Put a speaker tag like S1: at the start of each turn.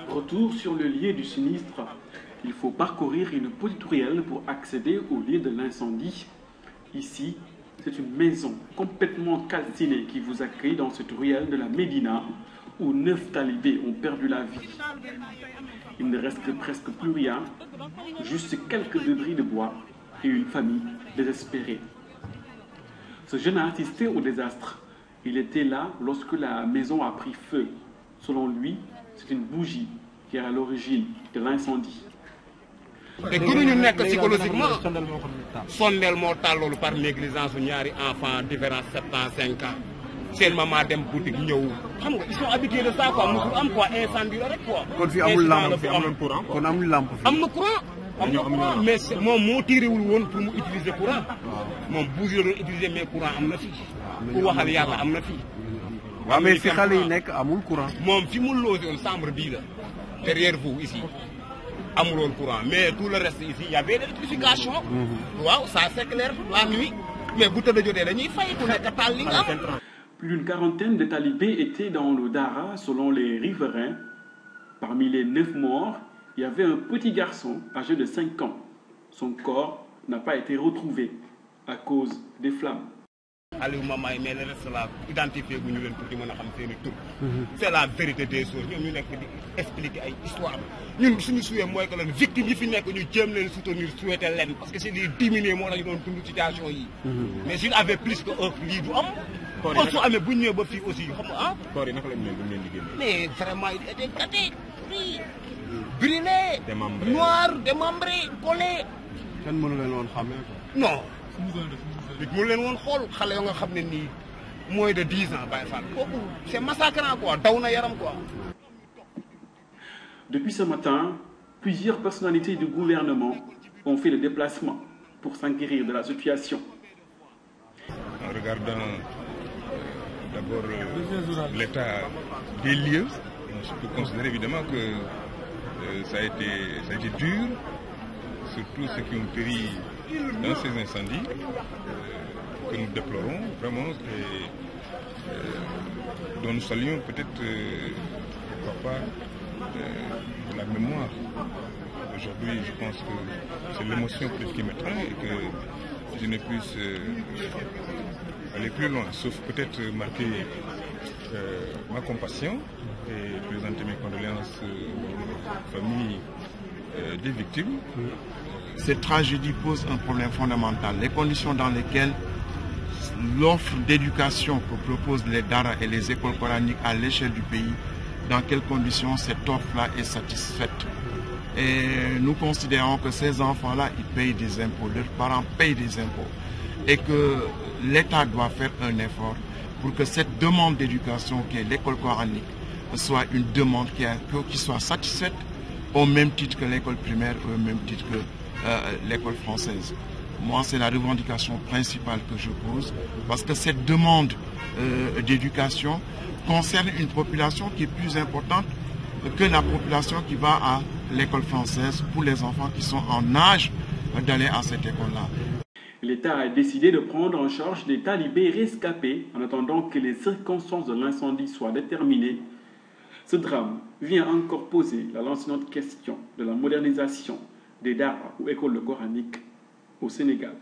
S1: Retour sur le lieu du sinistre. Il faut parcourir une petite ruelle pour accéder au lieu de l'incendie. Ici, c'est une maison complètement calcinée qui vous accueille dans cette ruelle de la Médina où 9 talibés ont perdu la vie. Il ne reste presque plus rien, juste quelques débris de bois et une famille désespérée. Ce jeune a assisté au désastre. Il était là lorsque la maison a pris feu. Selon lui, c'est une bougie qui est à l'origine de l'incendie.
S2: te gënuñu nekk psychologiquement sondeel moo tàlloolu par négligence su ñaari enfant différence 7 ans 5 ans seen maman dem boutique ñëw xam nga ils sont habitués de ça quoi musul am quoi incendie la rek quoi.
S3: kon fii amul lampe fii amul courant kon amul lampe fii.
S2: am na courant mais moom moo tiirewul woon pour mu utiliser courant. moom bougie la doon utiliser mais courant am na fii. ku waxal yàlla am na fii.
S3: waaw mais fi xale yi nekk amul courant.
S2: moom fi mu logé woon chambre bii la derrière vous ici. amuloon courant mais tout le reste ici il y avait l'électrification. waaw ça s'éclaire la nuit mais bu tëdd jotee dañuy fay ku nekk taal li nga am.
S1: Plus d'une quarantaine de talibés étaient dans le Dara selon les riverains. Parmi les 9 morts, il y avait un petit garçon âgé de 5 ans. Son corps n'a pas été retrouvé à cause des flammes.
S2: Aliou Mamaye mais le reste là identifié gu ñu leen pour di mën a xam seen i tur. C'est la vérité des choses ñoom ñu nekk di expliquer ay histoire ñun suñu souhait mooy que leen victime yi fi nekk ñu jéem leen soutenir souhaiter leen parce que c'est des diminuer moo tax ñu doon dund situation yi. mais s'il avait plus que lii du am. kon su amee bu ñu ñëwee ba fii aussi xam nga ah.
S3: koor yi naka lañ leen di génne.
S2: mais vraiment il était gâté, pris, brûlé, noir, démembré, collé.
S3: kenn mënu leen woon xamee quoi.
S2: non. mënu leen woon xool xale yoo nga xam ne nii moins de 10 ans Baye Fall kooku c'est massacrant quoi daw na yaram quoi.
S1: Depuis ce matin, plusieurs personnalités du gouvernement ont fait le déplacement pour s'enquérir de la situation.
S4: En regardant d'abord l'état des lieux, je peux considérer évidemment que ça a été dur, surtout ceux qui ont péri dans ces incendies que nous déplorons vraiment et dont nous saluons peut-être pourquoi pas la mémoire. Aujourd'hui, je pense que c'est l'émotion peut-être qui m'étreint et que je ne puisse aller plus loin, sauf peut-être marquer ma compassion et présenter mes condoléances aux familles des victimes.
S5: Cette tragédie pose un problème fondamental. Les conditions dans lesquelles l'offre d'éducation que proposent les Dara et les écoles coraniques à l'échelle du pays, dans quelles conditions cette offre-là est satisfaite. Et nous considérons que ces enfants-là, ils payent des impôts, leurs parents payent des impôts. Et que l'État doit faire un effort pour que cette demande d'éducation qui est l'école coranique soit une demande qui soit satisfaite au même titre que l'école primaire, au même titre que l'école française. Moi, c'est la revendication principale que je pose, parce que cette demande d'éducation concerne une population qui est plus importante que la population qui va à l'école française pour les enfants qui sont en âge d'aller à cette école-là.
S1: L'État a décidé de prendre en charge des talibés rescapés en attendant que les circonstances de l'incendie soient déterminées. Ce drame vient encore poser la lancinante question de la modernisation des Dara ou écoles coraniques au Sénégal.